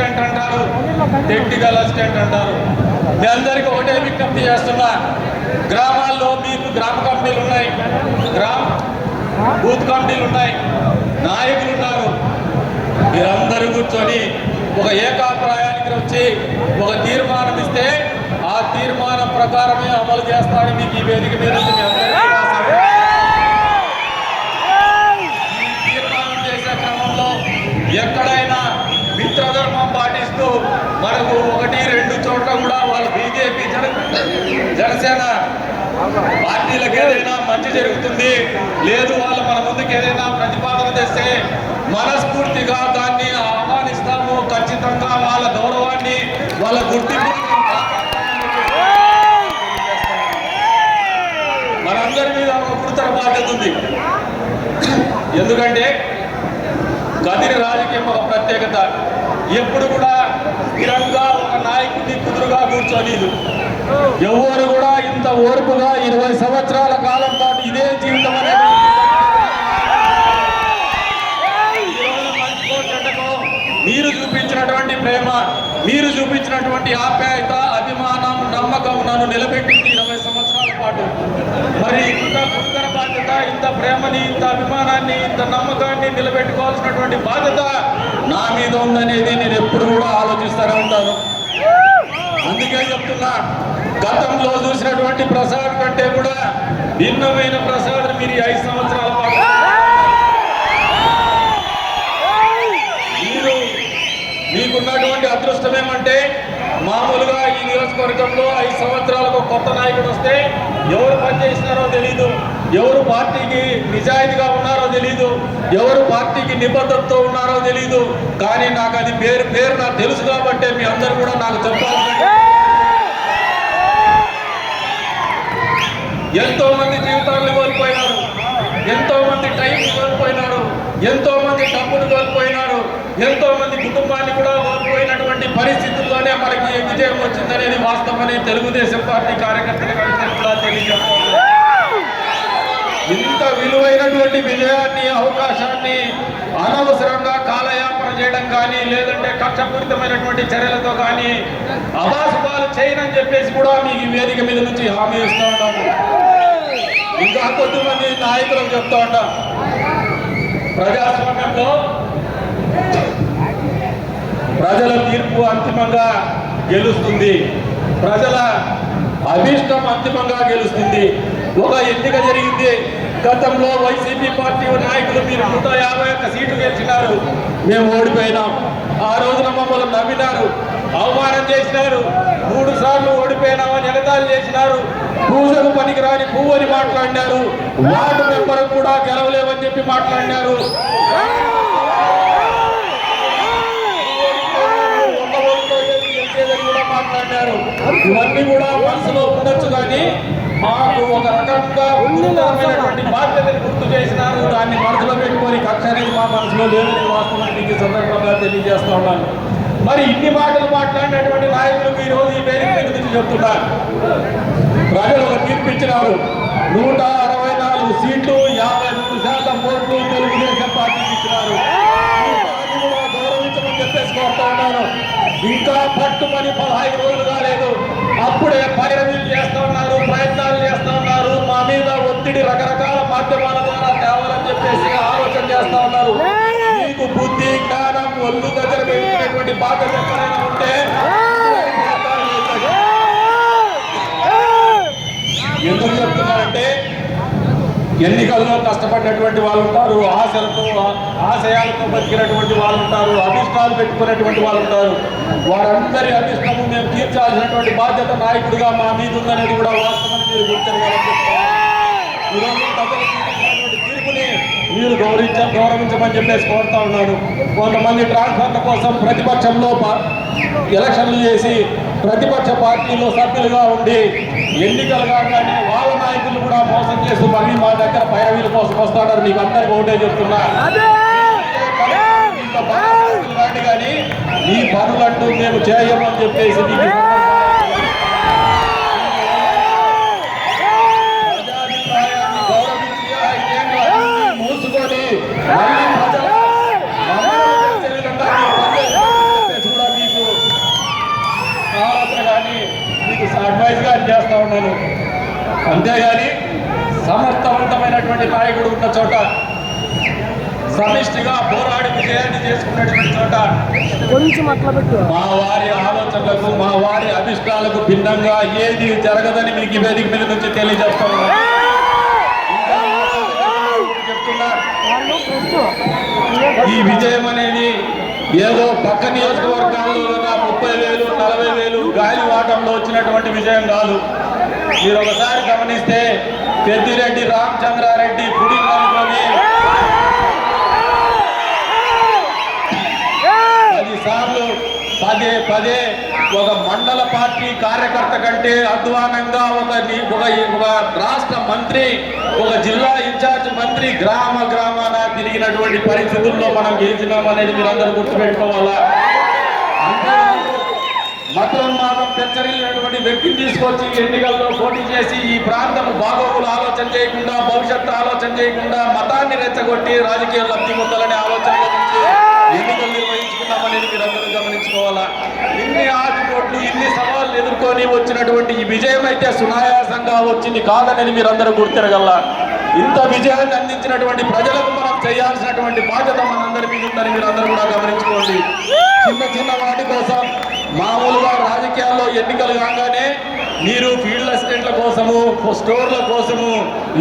Assistant అంటారు, technical assistant అంటారు. మీ అందరికీ ఒకటే విజ్ఞప్తి చేస్తున్నా, గ్రామాల్లో మీకు గ్రామ కమిటీలు ఉన్నాయి, బూత్ కమిటీలు ఉన్నాయి, నాయకులు ఉన్నారు. మీరందరూ కూర్చొని ఒక ఏకాభిప్రాయానికి వచ్చి ఒక తీర్మానం ఇస్తే ఆ తీర్మానం ప్రకారమే అమలు చేస్తారని మీకు ఈ వేదిక మీద తీర్మానం చేసే క్రమంలో ఎక్కడైనా మిత్రధర్మం పాటిస్తూ మనకు 1-2 చోట్ల కూడా వాళ్ళ బీజేపీ జనసేన పార్టీలకు ఏదైనా మంచి జరుగుతుంది, లేదు వాళ్ళు మన ముందుకు ఏదైనా ప్రతిపాదన తెస్తే మనస్ఫూర్తిగా దాన్ని ఆహ్వానిస్తాము. ఖచ్చితంగా వాళ్ళ గౌరవాన్ని, వాళ్ళ గుర్తింపు మనందరి మీద ఒక గురుతర బాధ్యత ఉంది. ఎందుకంటే గదిరి రాజకీయం ఒక ప్రత్యేకత. ఎప్పుడు కూడా స్థిరంగా ఒక నాయకుడిని కుదురుగా కూర్చోలేదు. ఎవరు కూడా ఇంత ఓర్పుగా 20 సంవత్సరాల కాలం పాటు ఇదే జీవితం అనేది మీరు చూపించినటువంటి ప్రేమ, మీరు చూపించినటువంటి ఆప్యాయత, అభిమానం, నమ్మకం నన్ను నిలబెట్టింది 20 సంవత్సరాల పాటు. మరి ఇంత గురుతర బాధ్యత, ఇంత ప్రేమని, ఇంత అభిమానాన్ని, ఇంత నమ్మకాన్ని నిలబెట్టుకోవాల్సినటువంటి బాధ్యత నా మీద ఉందనేది నేను ఎప్పుడు కూడా ఆలోచిస్తూనే ఉంటాను. అందుకే చెప్తున్నా, గతంలో చూసినటువంటి ప్రసాద్ కంటే కూడా భిన్నమైన ప్రసాద్ మీరు 5 సంవత్సరాల పాటు మీకున్నటువంటి అదృష్టం ఏమంటే, మామూలుగా ఈ నియోజకవర్గంలో 5 సంవత్సరాలకు కొత్త నాయకుడు వస్తే ఎవరు పనిచేసినారో తెలీదు, ఎవరు పార్టీకి నిజాయితీగా ఉన్నారో తెలీదు, ఎవరు పార్టీకి నిబద్ధతతో ఉన్నారో తెలీదు. కానీ నాకు అది పేరు నాకు తెలుసు కాబట్టి మీ అందరూ కూడా నాకు చెప్పాలి. ఎంతో మంది జీవితాలను కోల్పోయినారు, ఎంతో మంది టైం కోల్పోయినారు, ఎంతో మంది డబ్బును కోల్పోయినారు, ఎంతో మంది కుటుంబాన్ని కూడా కోల్పోయినటువంటి పరిస్థితుల్లోనే మనకి విజయం వచ్చిందనేది వాస్తవమని తెలుగుదేశం పార్టీ కార్యకర్తలకు అందరికీ కూడా తెలియజేస్తారు. ఇంత విలువైనటువంటి విజయాన్ని, అవకాశాన్ని అనవసరంగా కాలయాపన చేయడం కానీ, లేదంటే కక్షపూరితమైనటువంటి చర్యలతో కానీ అభాసుపాలు చేయనని చెప్పేసి కూడా మీకు ఈ వేదిక మీద నుంచి హామీ ఇస్తూ ఉన్నాము. ఇంకా కొద్దిమంది నాయకులకు చెప్తా ఉంటాం, ప్రజాస్వామ్యంలో ప్రజల తీర్పు అంతిమంగా గెలుస్తుంది, ప్రజల అభిష్టం అంతిమంగా గెలుస్తుంది. ఒక ఎన్నిక జరిగింది, గతంలో వైసీపీ పార్టీ నాయకులు మీరు 151 సీట్లు గెలిచినారు, మేము ఓడిపోయినాం. ఆ రోజున మమ్మల్ని నమ్మినారు, అవమానం చేసినారు, 3 సార్లు ఓడిపోయినామని ఎగతాళి చేసినారు, పూజకు పనికిరాని పువ్వు అని మాట్లాడినారు, వార్డు మెంబర్ కూడా గెలవలేమని చెప్పి మాట్లాడినారు, కూడా మాట్లాడినారు. ఇవన్నీ కూడా మనసులో ఉండొచ్చు, కానీ మాకు ఒక రకంగా గురుతరమైనటువంటి బాధ్యతను గుర్తు చేసినారు. దాన్ని మనసులో పెట్టుకొని కక్ష అనేది మా మనసులో లేదని వాస్తవానికి సందర్భంగా తెలియజేస్తా ఉన్నాను. మరి ఇన్ని మాటలు మాట్లాడినటువంటి నాయకులకు ఈరోజు ఈ వేదిక మీద నుంచి చెప్తున్నారు, ప్రజలు ఒక తీర్పిచ్చినారు. 164 సీట్లు, 53% ఓట్లు తెలుగుదేశం పార్టీకి ఇచ్చినారు. గౌరవించమని చెప్పేసి కోరుతా ఉన్నాను. ఇంకా పట్టుమని 15 రోజులు కాలేదు, అప్పుడే పైరవీలు చేస్తూ ఉన్నారు, ప్రయత్నాలు చేస్తూ ఉన్నారు, మా మీద ఒత్తిడి రకరకాల మాధ్యమాల ద్వారా తేవాలని చెప్పేసి ఆలోచన చేస్తూ ఉన్నారు. మీకు బుద్ధి, జ్ఞానం, ఒళ్ళు దగ్గర పెట్టినటువంటి బాధ్యత ఎక్కడైనా ఉంటే ఎందుకు చెప్తున్నారంటే, ఎన్నికల్లో కష్టపడినటువంటి వాళ్ళు ఉంటారు, ఆశయాలతో బతికినటువంటి వాళ్ళు ఉంటారు, అభిష్టాలు పెట్టుకున్నటువంటి వాళ్ళు ఉంటారు. వారందరి అభిష్టము మేము తీర్చాల్సినటువంటి బాధ్యత నాయకుడిగా మా మీద ఉందనేది కూడా వాస్తవాన్ని మీరు గుర్తించాలని చెప్తారు. తీర్పుని మీరు గౌరవించమని చెప్పేసి కోరుతా ఉన్నాను. కొంతమంది ట్రాన్స్ఫర్ల కోసం ప్రతిపక్షంలో ఎలక్షన్లు చేసి ప్రతిపక్ష పార్టీలో సభ్యులుగా ఉండి ఎన్నికలు కాగానే వాళ్ళ నాయకులు కూడా మోసం చేస్తూ మళ్ళీ మా దగ్గర పైరవీల కోసం వస్తాడని మీకు అందరికీ ఒకటే చెప్తున్నా. కానీ ఈ పనులంటూ మేము చేయమని చెప్పేసి ప్రజాభిప్రాయాన్ని గౌరవించి 5 ఏళ్ళు మూసుకొని కూడా చెప్పుకోను. అంతేగాని సమర్థవంతమైనటువంటి నాయకుడు ఉన్న చోట, సమిష్టిగా పోరాడి విజయాన్ని చేసుకున్నటువంటి చోట మా వారి ఆలోచనలకు, మా వారి అభిష్టాలకు భిన్నంగా ఏది జరగదని మీకు ఈ వేదిక మీద నుంచి తెలియజేస్తాను. ఈ విజయం అనేది ఏదో పక్క నియోజకవర్గాల్లో 30,000 40,000 గాలి వాటంలో వచ్చినటువంటి విజయం కాదు. మీరు ఒకసారి గమనిస్తే పెద్దిరెడ్డి రామచంద్రారెడ్డి పుడిననుకొని 10 సార్లు పదే ఒక మండల పార్టీ కార్యకర్త కంటే అధ్వానంగా ఒక రాష్ట్ర మంత్రి, ఒక జిల్లా ఇన్ఛార్జ్ మంత్రి గ్రామాన తిరిగినటువంటి పరిస్థితుల్లో మనం గెలిచినామనేది మీరు అందరూ గుర్తుపెట్టుకోవాలా. మతోన్మాదం పెచ్చరిల్లినటువంటి వ్యక్తిని తీసుకొచ్చి ఎన్నికల్లో పోటీ చేసి ఈ ప్రాంతం బాగోగులు ఆలోచన చేయకుండా, భవిష్యత్తు ఆలోచన చేయకుండా మతాన్ని రెచ్చగొట్టి రాజకీయ లబ్ధి పొందాలనే ఆలోచనలో నుంచి ఎన్నికలు నిర్వహించుకున్నామనేది మీరు అందరూ గమనించుకోవాలా. ఇన్ని ఆటుపోట్లు, ఇన్ని సవాళ్ళు ఎదుర్కొని వచ్చినటువంటి ఈ విజయం అయితే సునాయాసంగా వచ్చింది కాదనేది మీరు అందరూ గుర్తిరగల. ఇంత విజయాన్ని అందించినటువంటి ప్రజలకు మనం చేయాల్సినటువంటి బాధ్యత మనందరి మీద ఉందని మీరు అందరూ కూడా గమనించుకోండి. చిన్న వాటి కోసం మామూలుగా రాజకీయాల్లో ఎన్నికలు కాగానే మీరు ఫీల్డ్ అసిస్టెంట్ల కోసము, స్టోర్ల కోసము,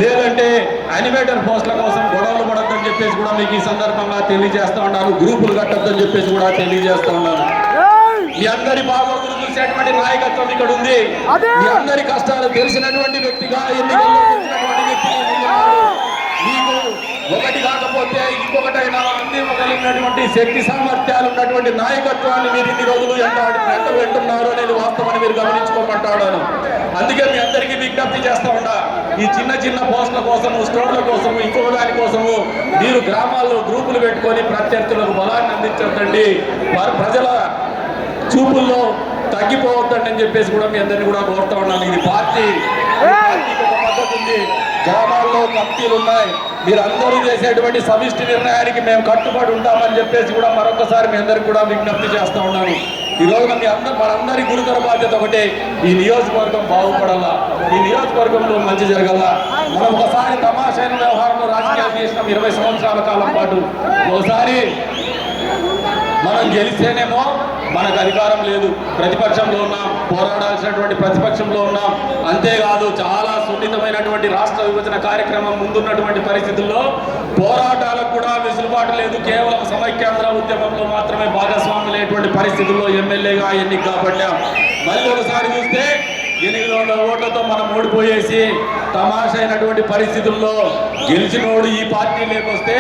లేదంటే యానిమేటర్ పోస్టుల కోసం గొడవలు పడద్దని చెప్పేసి కూడా మీకు ఈ సందర్భంగా తెలియజేస్తా ఉన్నాను. గ్రూపులు కట్టద్దని చెప్పేసి కూడా తెలియజేస్తా ఉన్నాను. మీ అందరి బాగోగులు చూసేటువంటి నాయకత్వం ఇక్కడ ఉంది. మీ అందరి కష్టాలు తెలిసినటువంటి వ్యక్తిగా, ఎన్నికల్లో తెలిసినటువంటి వ్యక్తిగా మీకు ఒకటి కాకపోతే ఇంకొకటైనా అందివ్వగలిగినటువంటి శక్తి సామర్థ్యాలు ఉన్నటువంటి నాయకత్వాన్ని మీరు ఇన్ని రోజులు ఎంత వింటున్నారు అనేది వాస్తవాన్ని మీరు గమనించుకోమంటాడు. అందుకే మీ అందరికీ విజ్ఞప్తి చేస్తా ఉన్నా, ఈ చిన్న పోస్టుల కోసము, స్టోర్ల కోసము, ఇంకొక దాని కోసము మీరు గ్రామాల్లో గ్రూపులు పెట్టుకొని ప్రత్యర్థులకు బలాన్ని అందించండి. వారి ప్రజల చూపుల్లో తగ్గిపోవద్దండి అని చెప్పేసి కూడా మీ అందరినీ కూడా కోరుతా ఉన్నాను. ఇది పార్టీకి ఒక పద్ధతి ఉంది, గ్రామాల్లో కమిటీలు ఉన్నాయి. మీరు అందరూ చేసేటువంటి సమిష్టి నిర్ణయానికి మేము కట్టుబడి ఉంటామని చెప్పేసి కూడా మరొకసారి మీ అందరికి కూడా విజ్ఞప్తి చేస్తూ ఉన్నాను. ఈ రోజున మనందరి గురుతర బాధ్యత ఒకటే, ఈ నియోజకవర్గం బాగుపడాలా, ఈ నియోజకవర్గంలో మంచి జరగాలా. మనం ఒకసారి తమాషైన వ్యవహారంలో రాజకీయాలు చేసినాం 20 సంవత్సరాల కాలం పాటు. ఒకసారి మనం గెలిస్తేనేమో మనకు అధికారం లేదు, ప్రతిపక్షంలో ఉన్నాం, పోరాడాల్సినటువంటి ప్రతిపక్షంలో ఉన్నాం. అంతేకాదు చాలా సున్నితమైనటువంటి రాష్ట్ర విభజన కార్యక్రమం ముందున్నటువంటి పరిస్థితుల్లో పోరాటాలకు కూడా వెసులుబాటు లేదు. కేవలం సమైక్యాంధ్ర ఉద్యమంలో మాత్రమే భాగస్వాములైనటువంటి పరిస్థితుల్లో ఎమ్మెల్యేగా ఎన్నిక కాబట్టాం. మళ్ళీ ఒకసారి చూస్తే 800 ఓట్లతో మనం ఓడిపోయేసి తమాషైనటువంటి పరిస్థితుల్లో గెలిచినోడు ఈ పార్టీ లేకొస్తే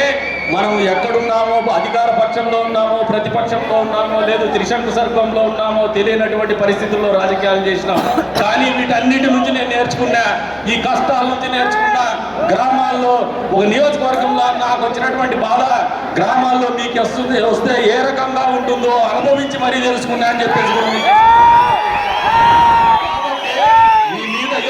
మనం ఎక్కడున్నామో, అధికార పక్షంలో ఉన్నామో, ప్రతిపక్షంలో ఉన్నామో, లేదు త్రిశంకు సర్గంలో ఉన్నామో తెలియనటువంటి పరిస్థితుల్లో రాజకీయాలు చేసినాం. కానీ వీటన్నిటి నుంచి నేను నేర్చుకున్నా, ఈ కష్టాల నుంచి నేర్చుకున్నా. గ్రామాల్లో ఒక నియోజకవర్గంలో నాకు వచ్చినటువంటి బాధ గ్రామాల్లో మీకు వస్తే ఏ రకంగా ఉంటుందో అనుభవించి మరీ తెలుసుకున్నా అని చెప్పేసి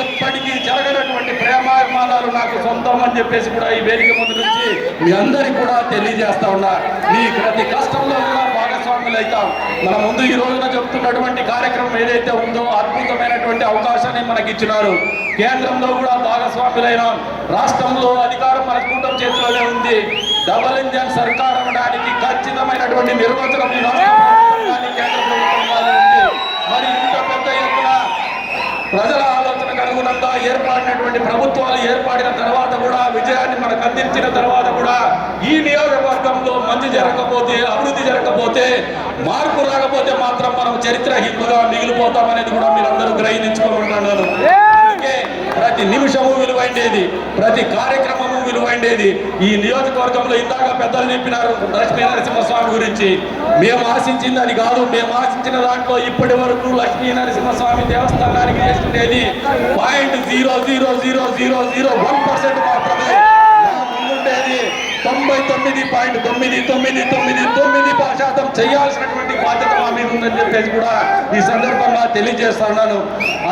ఎప్పటికీ జరగనటువంటి ప్రేమాభిమానాలు నాకు సొంతం అని చెప్పేసి కూడా ఈ వేదిక ముందు నుంచి మీ అందరికీ కూడా తెలియజేస్తా ఉన్నా. మీ ప్రతి కష్టంలో కూడా భాగస్వాములు అవుతాం. మన ముందు ఈ రోజున చెప్తున్నటువంటి కార్యక్రమం ఏదైతే ఉందో అద్భుతమైనటువంటి అవకాశాన్ని మనకి ఇచ్చినారు. కేంద్రంలో కూడా భాగస్వాములైనాం. రాష్ట్రంలో అధికారం మన కూటమి చేతిలోనే ఉంది. డబుల్ ఇంజన్ సర్కార్ అనడానికి ఖచ్చితమైనటువంటి నిర్వచనం ఈ రాష్ట్ర ప్రభుత్వం కేంద్ర ప్రభుత్వం ఉంది. మరి ఇంత పెద్ద ఎత్తున ప్రజల ఆలోచనకు అనుగుణంగా ఏర్పడినటువంటి ప్రభుత్వాలు ఏర్పడిన తర్వాత కూడా, విజయాన్ని మనకు అందించిన తర్వాత కూడా ఈ నియోజకవర్గంలో మంచి జరగకపోతే, అభివృద్ధి జరగకపోతే, మార్పు రాకపోతే మాత్రం మనం చరిత్రహీనులుగా మిగిలిపోతామనేది కూడా మీరందరూ గ్రహించుకోమంటున్నారు. అందుకే ప్రతి నిమిషము విలువైండేది, ప్రతి కార్యక్రమము విలువైండేది. ఈ నియోజకవర్గంలో ఇందాక పెద్దలు చెప్పినారు లక్ష్మీ నరసింహస్వామి గురించి. మేము ఆశించింది అది కాదు. మేము ఆశించిన దాంట్లో ఇప్పటి వరకు లక్ష్మీ నరసింహస్వామి దేవస్థానానికి చేస్తుండేది 0.00001% మాత్రమే. ముందుండేది 99.99999% చేయాల్సినటువంటి బాధ్యత మా మీద ఉంటుందని చెప్పేసి కూడా ఈ సందర్భంగా తెలియజేస్తున్నాను.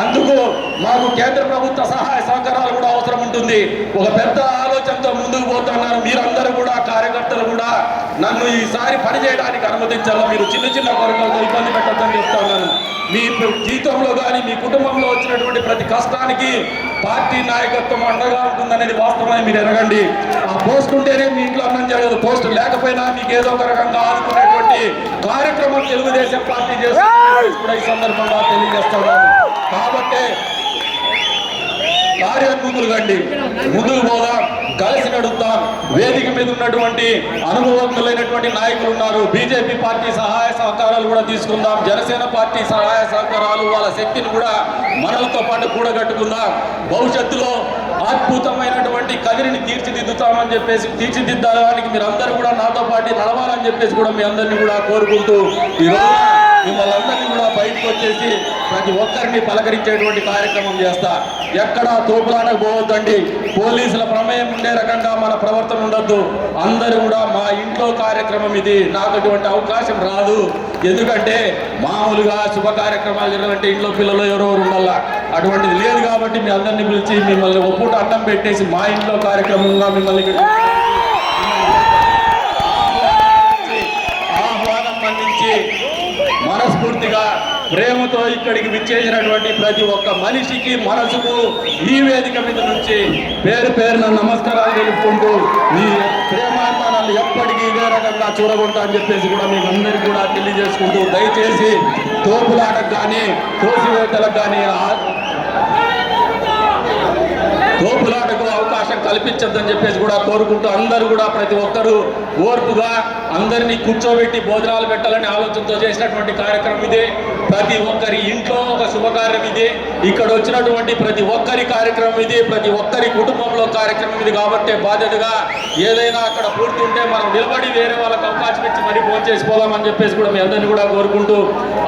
అందుకు మాకు కేంద్ర ప్రభుత్వ సహాయ సహకారాలు కూడా అవసరం ఉంటుంది. ఒక పెద్ద ఆలోచనతో ముందుకు పోతున్నాను. మీరందరూ కూడా కార్యకర్తలు కూడా నన్ను ఈసారి పనిచేయడానికి అనుమతించాలి. మీరు చిన్న చిన్న వర్గాలతో ఇబ్బంది పెట్టద్దని చెప్తున్నాను. మీ జీవితంలో కానీ మీ కుటుంబంలో వచ్చినటువంటి ప్రతి కష్టానికి పార్టీ నాయకత్వం అండగా ఉంటుందనేది వాస్తవమే. మీరు ఎరగండి. ఆ పోస్ట్ ఉంటేనే మీ ఇంట్లో అన్నం జరగదు. పోస్ట్ లేకపోయినా మీకు ఏదో ఒక రకంగా ఆదుకునేటువంటి కార్యక్రమం తెలుగుదేశం పార్టీ చేస్తుంది కూడా ఈ సందర్భంగా తెలియజేస్తున్నాను. కాబట్టి కార్యముందులు కండి, ముందుకు పోదాం, కలిసి నడుద్దాం. వేదిక మీద ఉన్నటువంటి అనుభవజ్ఞులైనటువంటి నాయకులు ఉన్నారు. బీజేపీ పార్టీ సహాయ సహకారాలు కూడా తీసుకుందాం. జనసేన పార్టీ సహాయ సహకారాలు వాళ్ళ శక్తిని కూడా మనలతో పాటు కూడగట్టుకుందాం. భవిష్యత్తులో అద్భుతమైనటువంటి కదిరిని తీర్చిదిద్దుతామని చెప్పేసి తీర్చిదిద్దడానికి మీరు అందరూ కూడా నాతో పాటు నడవాలని చెప్పేసి కూడా మీ అందరినీ కూడా కోరుకుంటూ ఈరోజు మిమ్మల్ని అందరినీ కూడా బయటకు వచ్చేసి ప్రతి ఒక్కరిని పలకరించేటువంటి కార్యక్రమం చేస్తా. ఎక్కడా తోపులాటకు పోవద్దండి. పోలీసుల ప్రమేయం ఉండే రకంగా మన ప్రవర్తన ఉండొద్దు. అందరూ కూడా మా ఇంట్లో కార్యక్రమం ఇది, నాకు అటువంటి అవకాశం రాదు. ఎందుకంటే మామూలుగా శుభ కార్యక్రమాలు జరగాలంటే ఇంట్లో పిల్లలు ఎవరెవరు ఉండాలా, అటువంటిది లేదు. కాబట్టి మీ అందరినీ పిలిచి మిమ్మల్ని ఒక పూట అన్నం పెట్టేసి మా ఇంట్లో కార్యక్రమంగా మిమ్మల్ని ఆహ్వానం అందించి మనస్ఫూర్తిగా ప్రేమతో ఇక్కడికి విచ్చేసినటువంటి ప్రతి ఒక్క మనిషికి మనసుకు ఈ వేదిక మీద నుంచి పేరు పేరున నమస్కారాలు తెలుపుకుంటూ మీ ప్రేమాభిమానాలు ఎప్పటికీ ఇదే రకంగా చూడకుండా అని చెప్పేసి కూడా మీకు అందరికీ కూడా తెలియజేసుకుంటూ దయచేసి తోపులాటకు కానీ తోసివేతలకు కానీ తోపులాటకు అవకాశం కల్పించద్దని చెప్పేసి కూడా కోరుకుంటూ అందరూ కూడా ప్రతి ఒక్కరూ ఓర్పుగా అందరినీ కూర్చోబెట్టి భోజనాలు పెట్టాలని ఆలోచనతో చేసినటువంటి కార్యక్రమం ఇదే. ప్రతి ఒక్కరి ఇంట్లో ఒక శుభకార్యం ఇది. ఇక్కడ వచ్చినటువంటి ప్రతి ఒక్కరి కార్యక్రమం ఇది, ప్రతి ఒక్కరి కుటుంబంలో కార్యక్రమం ఇది. కాబట్టి బాధ్యతగా ఏదైనా అక్కడ పూర్తి ఉంటే మనం నిలబడి వేరే వాళ్ళకి అవకాశం ఇచ్చి మరీ ఫోన్ చేసుకోవాలని చెప్పేసి కూడా మీ అందరినీ కూడా కోరుకుంటూ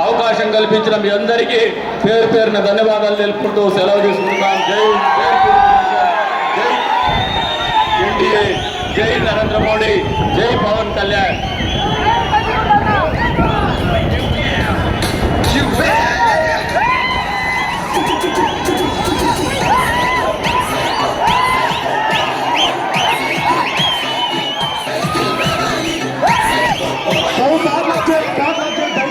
అవకాశం కల్పించిన మీ అందరికీ పేరు పేరున ధన్యవాదాలు తెలుపుకుంటూ సెలవు తీసుకుంటున్నాం. జై ఎన్డీఏ, జై నరేంద్ర మోడీ, జై పవన్ కళ్యాణ్.